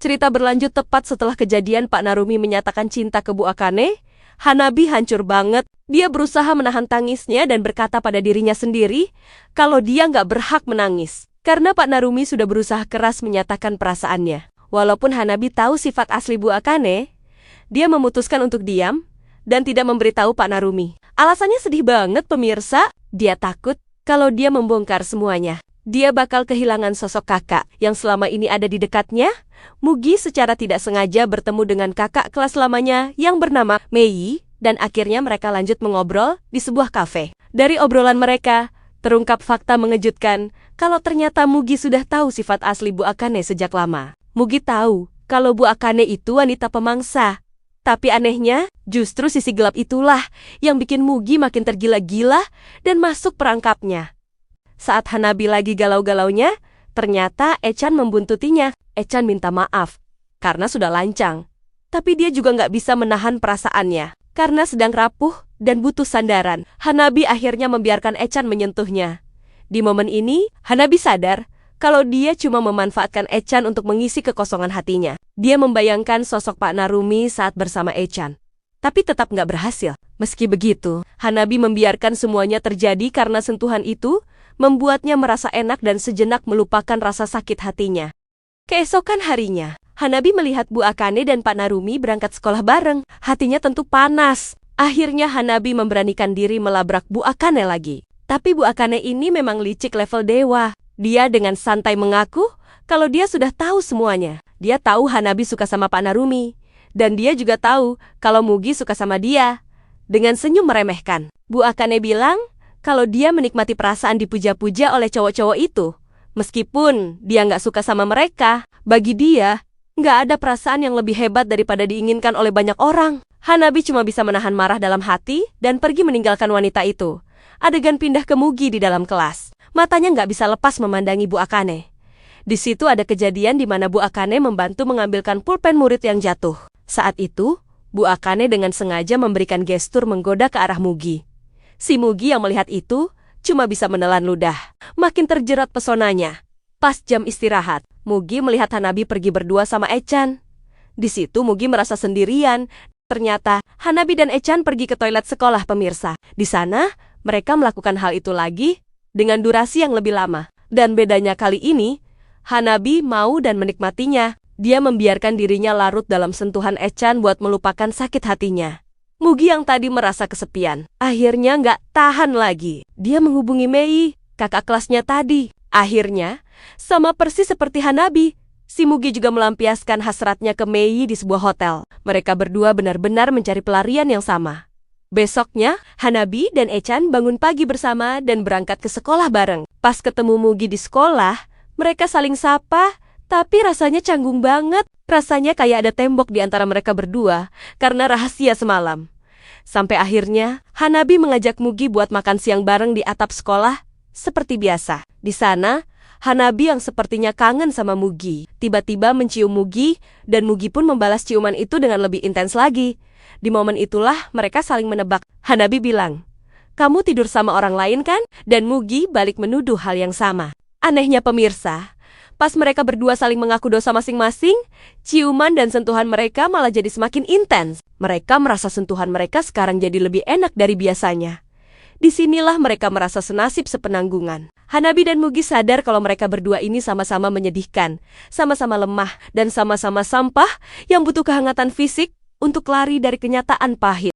Cerita berlanjut tepat setelah kejadian Pak Narumi menyatakan cinta ke Bu Akane. Hanabi hancur banget. Dia berusaha menahan tangisnya dan berkata pada dirinya sendiri kalau dia nggak berhak menangis. Karena Pak Narumi sudah berusaha keras menyatakan perasaannya. Walaupun Hanabi tahu sifat asli Bu Akane, dia memutuskan untuk diam dan tidak memberitahu Pak Narumi. Alasannya sedih banget pemirsa. Dia takut kalau dia membongkar semuanya, dia bakal kehilangan sosok kakak yang selama ini ada di dekatnya. Mugi secara tidak sengaja bertemu dengan kakak kelas lamanya yang bernama Mei, dan akhirnya mereka lanjut mengobrol di sebuah kafe. Dari obrolan mereka, terungkap fakta mengejutkan kalau ternyata Mugi sudah tahu sifat asli Bu Akane sejak lama. Mugi tahu kalau Bu Akane itu wanita pemangsa. Tapi anehnya, justru sisi gelap itulah yang bikin Mugi makin tergila-gila dan masuk perangkapnya. Saat Hanabi lagi galau-galaunya, ternyata Echan membuntutinya. Echan minta maaf karena sudah lancang. Tapi dia juga nggak bisa menahan perasaannya karena sedang rapuh dan butuh sandaran. Hanabi akhirnya membiarkan Echan menyentuhnya. Di momen ini, Hanabi sadar kalau dia cuma memanfaatkan Echan untuk mengisi kekosongan hatinya. Dia membayangkan sosok Pak Narumi saat bersama Echan, tapi tetap nggak berhasil. Meski begitu, Hanabi membiarkan semuanya terjadi karena sentuhan itu membuatnya merasa enak dan sejenak melupakan rasa sakit hatinya. Keesokan harinya, Hanabi melihat Bu Akane dan Pak Narumi berangkat sekolah bareng. Hatinya tentu panas. Akhirnya Hanabi memberanikan diri melabrak Bu Akane lagi. Tapi Bu Akane ini memang licik level dewa. Dia dengan santai mengaku kalau dia sudah tahu semuanya. Dia tahu Hanabi suka sama Pak Narumi. Dan dia juga tahu kalau Mugi suka sama dia. Dengan senyum meremehkan, Bu Akane bilang kalau dia menikmati perasaan dipuja-puja oleh cowok-cowok itu. Meskipun dia nggak suka sama mereka, bagi dia, nggak ada perasaan yang lebih hebat daripada diinginkan oleh banyak orang. Hanabi cuma bisa menahan marah dalam hati dan pergi meninggalkan wanita itu. Adegan pindah ke Mugi di dalam kelas. Matanya nggak bisa lepas memandangi Bu Akane. Di situ ada kejadian di mana Bu Akane membantu mengambilkan pulpen murid yang jatuh. Saat itu, Bu Akane dengan sengaja memberikan gestur menggoda ke arah Mugi. Si Mugi yang melihat itu cuma bisa menelan ludah. Makin terjerat pesonanya. Pas jam istirahat, Mugi melihat Hanabi pergi berdua sama Echan. Di situ Mugi merasa sendirian. Ternyata Hanabi dan Echan pergi ke toilet sekolah pemirsa. Di sana, mereka melakukan hal itu lagi dengan durasi yang lebih lama. Dan bedanya kali ini, Hanabi mau dan menikmatinya. Dia membiarkan dirinya larut dalam sentuhan Echan buat melupakan sakit hatinya. Mugi yang tadi merasa kesepian, akhirnya nggak tahan lagi. Dia menghubungi Mei, kakak kelasnya tadi. Akhirnya, sama persis seperti Hanabi, si Mugi juga melampiaskan hasratnya ke Mei di sebuah hotel. Mereka berdua benar-benar mencari pelarian yang sama. Besoknya, Hanabi dan Echan bangun pagi bersama dan berangkat ke sekolah bareng. Pas ketemu Mugi di sekolah, mereka saling sapa, tapi rasanya canggung banget. Rasanya kayak ada tembok di antara mereka berdua karena rahasia semalam. Sampai akhirnya, Hanabi mengajak Mugi buat makan siang bareng di atap sekolah seperti biasa. Di sana, Hanabi yang sepertinya kangen sama Mugi, tiba-tiba mencium Mugi dan Mugi pun membalas ciuman itu dengan lebih intens lagi. Di momen itulah mereka saling menebak. Hanabi bilang, "Kamu tidur sama orang lain kan?" Dan Mugi balik menuduh hal yang sama. Anehnya pemirsa, pas mereka berdua saling mengaku dosa masing-masing, ciuman dan sentuhan mereka malah jadi semakin intens. Mereka merasa sentuhan mereka sekarang jadi lebih enak dari biasanya. Disinilah mereka merasa senasib sepenanggungan. Hanabi dan Mugi sadar kalau mereka berdua ini sama-sama menyedihkan, sama-sama lemah, dan sama-sama sampah yang butuh kehangatan fisik untuk lari dari kenyataan pahit.